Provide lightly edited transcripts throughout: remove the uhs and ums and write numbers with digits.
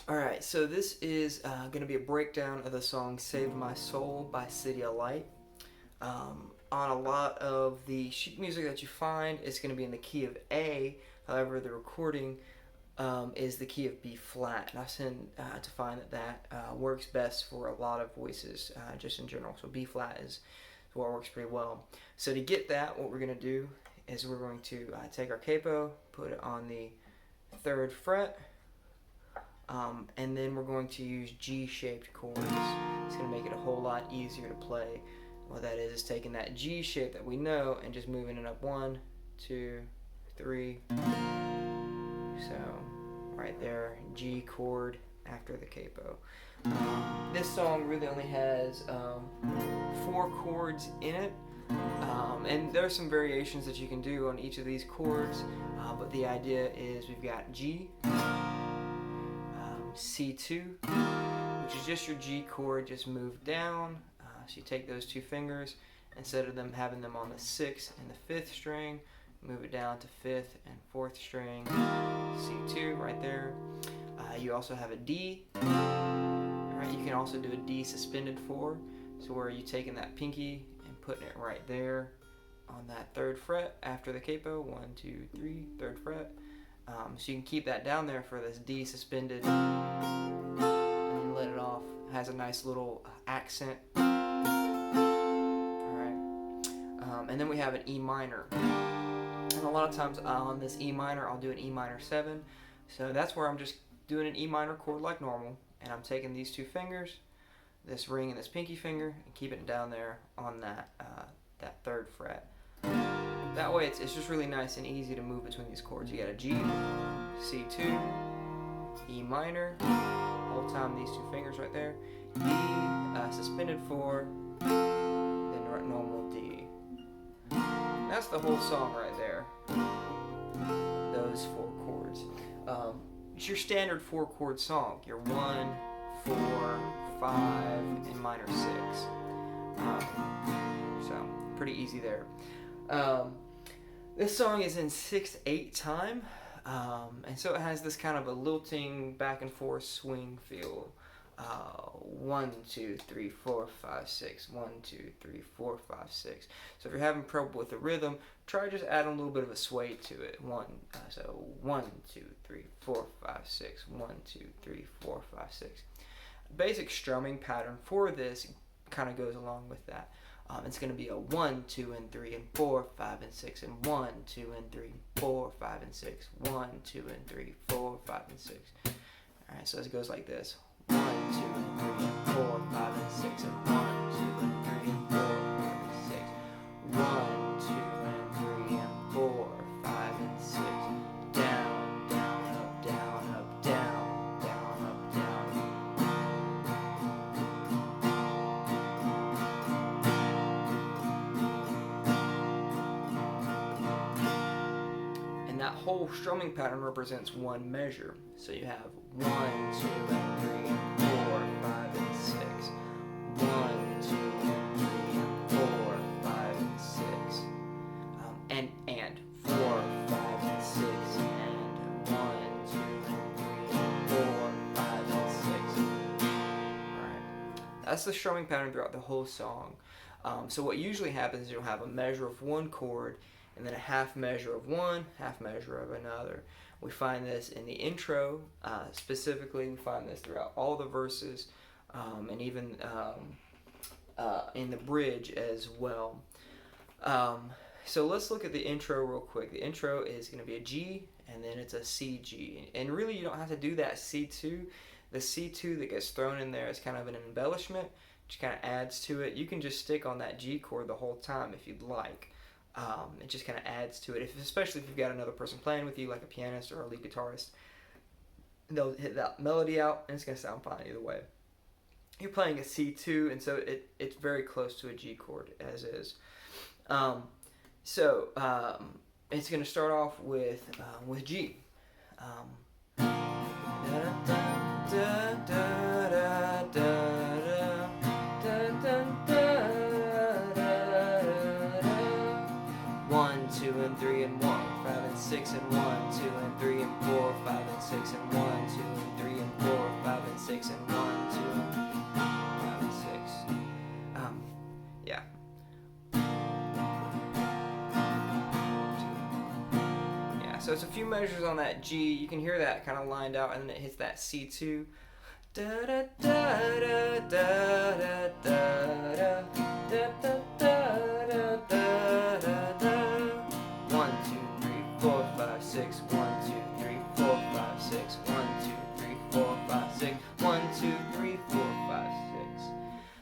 Alright, so this is going to be a breakdown of the song Save My Soul by CityAlight. On a lot of the sheet music that you find, it's going to be in the key of A. However, the recording is the key of B flat. And I tend to find that works best for a lot of voices, just in general. So B flat is what works pretty well. So to get that, what we're going to do is we're going to take our capo, put it on the 3rd fret, and then we're going to use G-shaped chords. It's going to make it a whole lot easier to play. What that is taking that G shape that we know and just moving it up 1, 2, 3. So right there, G chord after the capo. This song really only has 4 chords in it, and there's some variations that you can do on each of these chords, but the idea is we've got G, C2, which is just your G chord, just moved down. So you take those 2 fingers, instead of them having them on the 6th and the 5th string, move it down to 5th and 4th string, C2 right there. You also have a D. Alright, you can also do a D suspended 4, so where you taking that pinky and putting it right there on that 3rd fret after the capo, 1, 2, 3, 3rd fret. So you can keep that down there for this D suspended and let it off. It has a nice little accent. Alright. And then we have an E minor. And a lot of times on this E minor, I'll do an E minor 7. So that's where I'm just doing an E minor chord like normal. And I'm taking these 2 fingers, this ring and this pinky finger, and keeping it down there on that, that 3rd fret. That way it's just really nice and easy to move between these chords. You got a G, C2, E minor, whole time these 2 fingers right there, E, suspended 4, then normal D. That's the whole song right there, those 4 chords. It's your standard 4 chord song, your 1, 4, 5, and minor 6. So pretty easy there. This song is in 6/8 time, and so it has this kind of a lilting back and forth swing feel. 1, 2, 3, 4, 5, 6. 1, 2, 3, 4, 5, 6. So if you're having trouble with the rhythm, try just adding a little bit of a sway to it. So 1, 2, 3, 4, 5, 6. 1, 2, 3, 4, 5, 6. Basic strumming pattern for this kind of goes along with that. It's going to be a 1, 2, and 3, and 4, 5, and 6, and 1, 2, and 3, 4, 5, and 6. 1, 2, and 3, 4, 5, and 6. Alright, so it goes like this. 1, 2, and 3, and 4, 5, and 6, and 1, 2, and 3, and 4, 5, and 6. 1, 2, and 3, and 4, 5, and 6. Down, down, up, down, up, down, down, up, down. And that whole strumming pattern represents 1 measure. So you have 1, 2, and 3, and 4, 5, and 6. 1, 2, and 3, and 4, 5, and 6. And 4, 5, and 6. And 1, 2, and 3, and 4, 5, and 6. Alright. That's the strumming pattern throughout the whole song. So what usually happens is you'll have a measure of 1 chord, and then a half measure of one, half measure of another. We find this in the intro, specifically. We find this throughout all the verses, and even in the bridge as well. So let's look at the intro real quick. The intro is going to be a G, and then it's a C, G. And really you don't have to do that C2. The C2 that gets thrown in there is kind of an embellishment, which kind of adds to it. You can just stick on that G chord the whole time if you'd like. It just kind of adds to it, especially if you've got another person playing with you, like a pianist or a lead guitarist. They'll hit that melody out, and it's going to sound fine either way. You're playing a C2, and so it's very close to a G chord, as is. It's going to start off with G. One, two, and 3, and 1, 5, and 6, and 1, 2, and 3, and 4, 5, and 6, and 1, 2, and 3, and 4, 5. it's a few measures on that G. You can hear that kind of lined out, and then it hits that C2. Da da da da da da da da da da da da. 1, 2, 3, 4, 5, 6. 1, 2, 3, 4, 5, 6. 1, 2, 3, 4, 5, 6. 1, 2, 3, 4, 5, 6.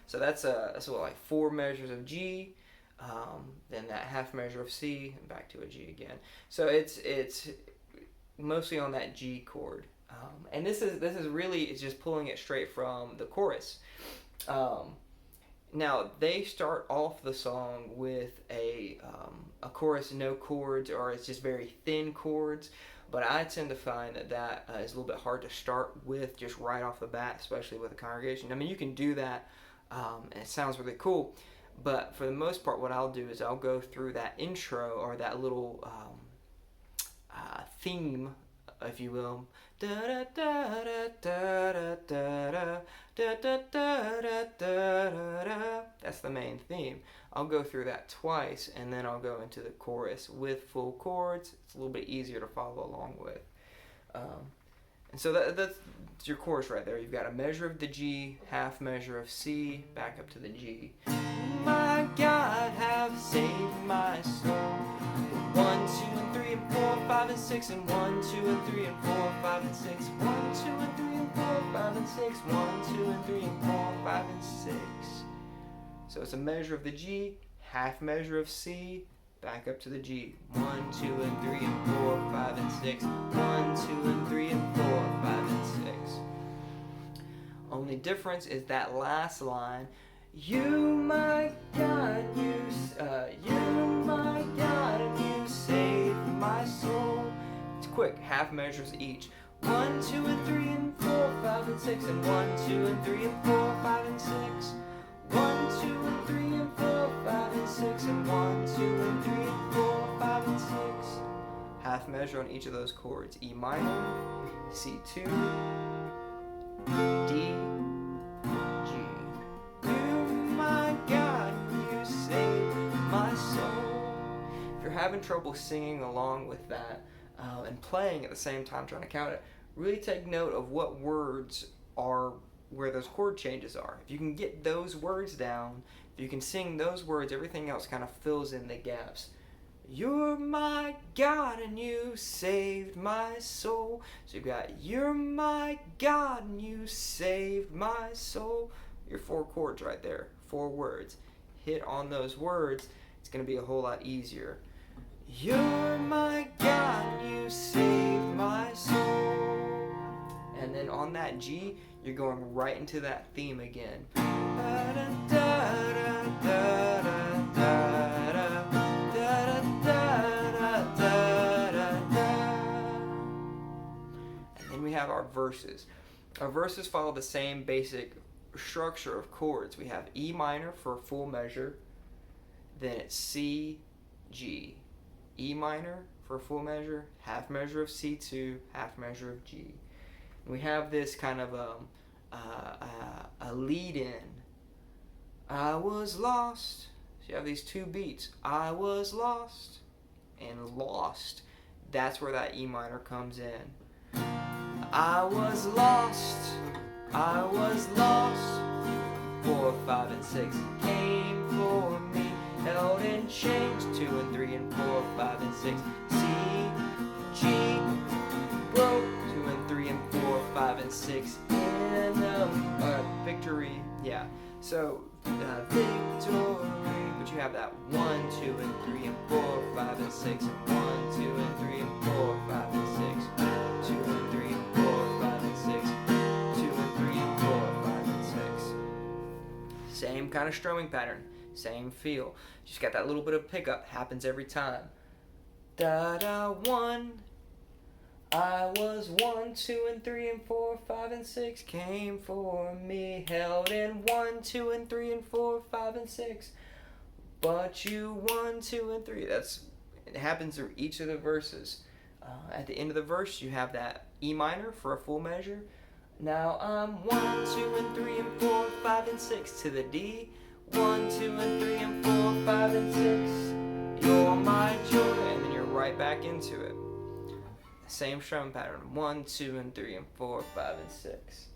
So that's what, like 4 measures of G. Then that half measure of C, and back to a G again. So it's mostly on that G chord, and this is really, it's just pulling it straight from the chorus. Now they start off the song with a chorus, no chords, or it's just very thin chords. But I tend to find that is a little bit hard to start with just right off the bat, especially with a congregation. I mean, you can do that, and it sounds really cool. But for the most part, what I'll do is I'll go through that intro, or that little theme, if you will. Da da da da da da da da da da da. That's the main theme. I'll go through that twice, and then I'll go into the chorus with full chords. It's a little bit easier to follow along with. And so that's your chorus right there. You've got a measure of the G, half measure of C, back up to the G. My God, have saved my soul. 1, 2, and 3, and 4, 5, and 6, and 1, 2, and 3, and 4, 5, and 6. 1, 2, and 3, and 4, 5, and 6. 1, 2, and 3, and 4, 5, and 6. So it's a measure of the G, half measure of C, back up to the G. 1, 2, and 3, and 4, 5, and 6. 1, 2, and 3, and 4, 5, and 6. Only difference is that last line. You, my God, my God, and you saved my soul. It's quick, half measures each. 1, 2, and 3, and 4, 5, and 6, and 1, 2, and 3, and 4, 5, and 6. 1, 2, and 3, and 4, 5, and 6, and 1, 2, and 3, and 4, 5, and 6. Half measure on each of those chords. E minor, C2, D, G. You, my God, you saved my soul. If you're having trouble singing along with that and playing at the same time, trying to count it, really take note of what words are where those chord changes are. If you can get those words down, if you can sing those words, everything else kind of fills in the gaps. You're my God and you saved my soul. So you've got, you're my God and you saved my soul. Your 4 chords right there, 4 words. Hit on those words, it's going to be a whole lot easier. You're my God and you saved my soul. And then on that G, you're going right into that theme again. And then we have our verses. Our verses follow the same basic structure of chords. We have E minor for a full measure, then it's C, G. E minor for a full measure, half measure of C2, half measure of G. And we have this kind of a lead in. I was lost. So you have these 2 beats. I was lost and lost. That's where that E minor comes in. I was lost. I was lost. 4, 5, and 6 came for me. Held in chains. 2 and 3 and 4, 5, and 6. C, G, broke. 2 and 3 and 4, 5, and 6 in victory. Yeah. So victory. But you have that 1, 2, and 3 and 4, 5, and 6. And 1, 2, and 3 and 4, 5, and 6. 2 and 3 and 4, 5, and 6. 2 and 3 and 4, 5, and 6. Same kind of strumming pattern. Same feel. Just got that little bit of pickup. Happens every time. Da da 1. I was 1, 2, and 3 and 4, 5, and 6 came for me. Held in 1, 2, and 3 and 4, 5, and 6. But you 1, 2, and 3. It happens through each of the verses. At the end of the verse, you have that E minor for a full measure. Now I'm 1, 2, and 3 and 4, 5, and 6 to the D. 1, 2, and 3 and 4, 5, and 6. You're my joy, and then you're right back into it. Same strumming pattern. 1, 2, and 3, and 4, 5, and 6.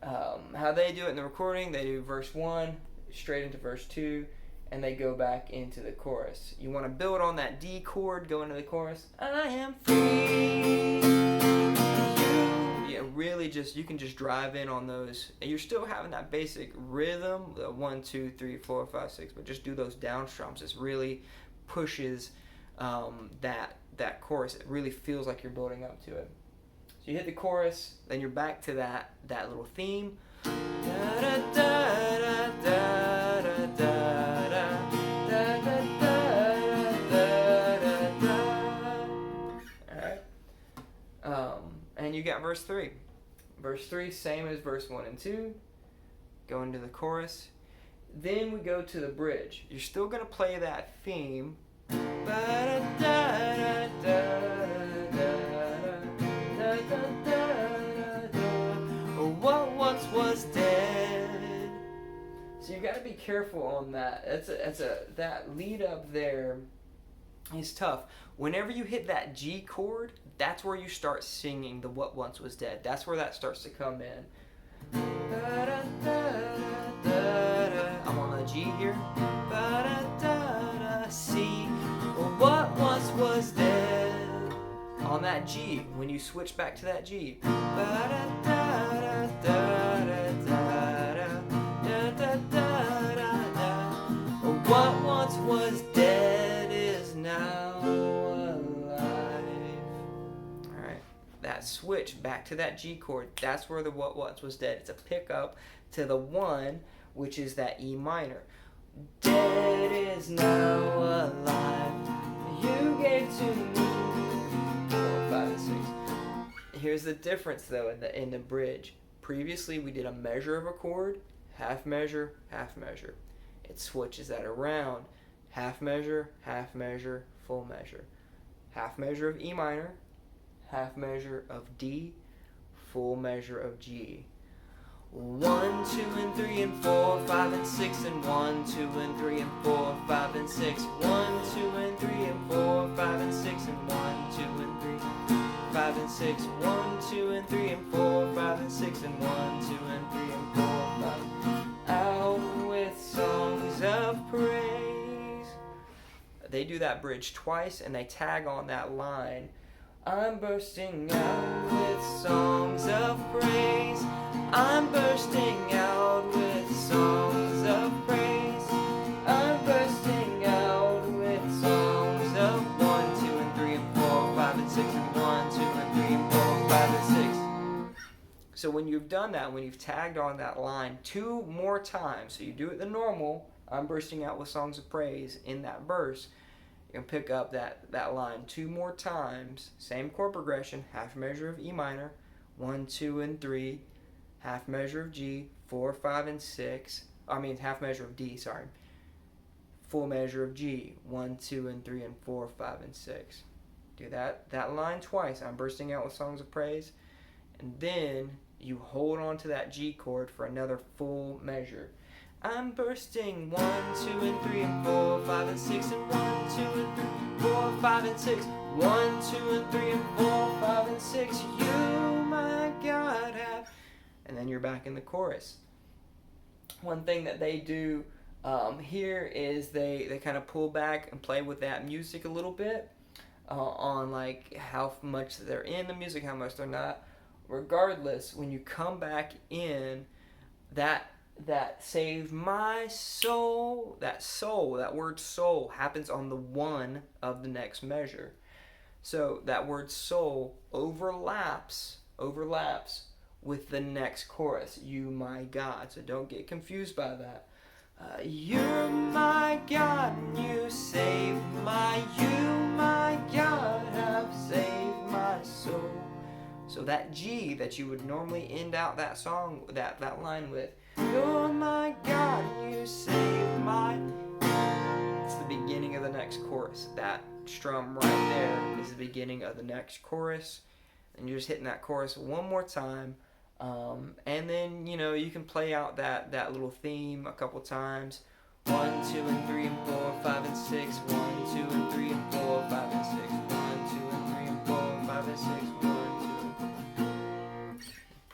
How they do it in the recording, they do verse 1 straight into verse 2, and they go back into the chorus. You want to build on that D chord, go into the chorus. I am free. Yeah, really you can just drive in on those. And you're still having that basic rhythm, the 1, 2, 3, 4, 5, 6, but just do those down strums. This really pushes that chorus. It really feels like you're building up to it. So you hit the chorus, then you're back to that little theme. Alright. And you got verse 3. Verse 3, same as verse 1 and 2. Go into the chorus. Then we go to the bridge. You're still going to play that theme. What once was dead. So you got to be careful on that. That lead up there is tough. Whenever you hit that G chord, that's where you start singing the what once was dead. That's where that starts to come in. I'm on the G here. See what once was dead. On that G, when you switch back to that G. What once was dead is now alive. Alright, that switch back to that G chord, that's where the what once was dead. It's a pickup to the 1, which is that E minor. Dead is now alive. You gave to me. 4, 5, and 6. Here's the difference though in the bridge. Previously we did a measure of a chord, half measure, half measure. It switches that around. Half measure, full measure. Half measure of E minor, half measure of D, full measure of G. 1, 2, and 3, and 4, 5, and 6, and 1, 2, and 3, and 4, 5, and 6. 1, 2, and 3, and 4, 5, and 6, and 1, 2, and 3, 5, and 6. 1, 2, and 3, and 4, 5, and 6, and 1, 2, and 3, and 4, 5. Out with songs of praise. They do that bridge twice, and they tag on that line. I'm bursting out with songs of praise. I'm bursting out with songs of praise. I'm bursting out with songs of 1, 2, and 3, and 4, 5, and 6, and 1, 2, and 3, and 4, 5, and 6. So when you've done that, when you've tagged on that line 2 more times, so you do it the normal, I'm bursting out with songs of praise in that verse, you can pick up that line 2 more times, same chord progression, half measure of E minor, 1, 2, and 3, half measure of G, 4, 5, and 6, half measure of D, sorry, full measure of G, 1, 2, and 3, and 4, 5, and 6. Do that line twice, I'm bursting out with songs of praise, and then you hold on to that G chord for another full measure. I'm bursting 1, 2, and 3, and 4, 5, and 6, and 1, 2, and 3, 4, 5, and 6. 1, 2, and 3, and 4, 5, and 6. You, my God, have. And then you're back in the chorus. One thing that they do here is they kind of pull back and play with that music a little bit on like how much they're in the music, how much they're not. Regardless, when you come back in, that saved my soul, that word soul happens on the 1 of the next measure. So that word soul overlaps with the next chorus, you my God. So don't get confused by that. You're my God, you saved you my God have saved my soul. So that G that you would normally end out that song, that line with, you're my God, you saved it's the beginning of the next chorus. That strum right there is the beginning of the next chorus. And you're just hitting that chorus 1 more time. And then, you can play out that little theme a couple times. 1, 2, and 3, and 4, 5, and 6. 1, 2, and 3, and 4, 5, and 6. 1, 2, and 3, and 4, 5,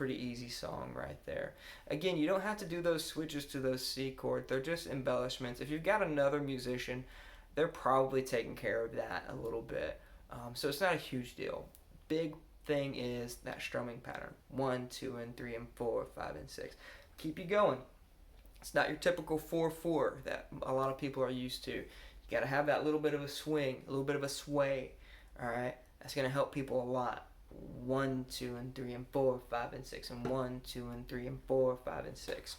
pretty easy song right there. Again, you don't have to do those switches to those C chords. They're just embellishments. If you've got another musician, they're probably taking care of that a little bit. So it's not a huge deal. Big thing is that strumming pattern. 1, 2, and 3, and 4, 5, and 6. Keep you going. It's not your typical 4/4 that a lot of people are used to. You got to have that little bit of a swing, a little bit of a sway. All right, that's gonna help people a lot. 1, 2, and 3, and 4, 5, and 6, and 1, 2, and 3, and 4, 5, and 6.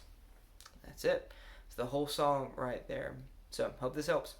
That's it. It's the whole song right there. So hope this helps.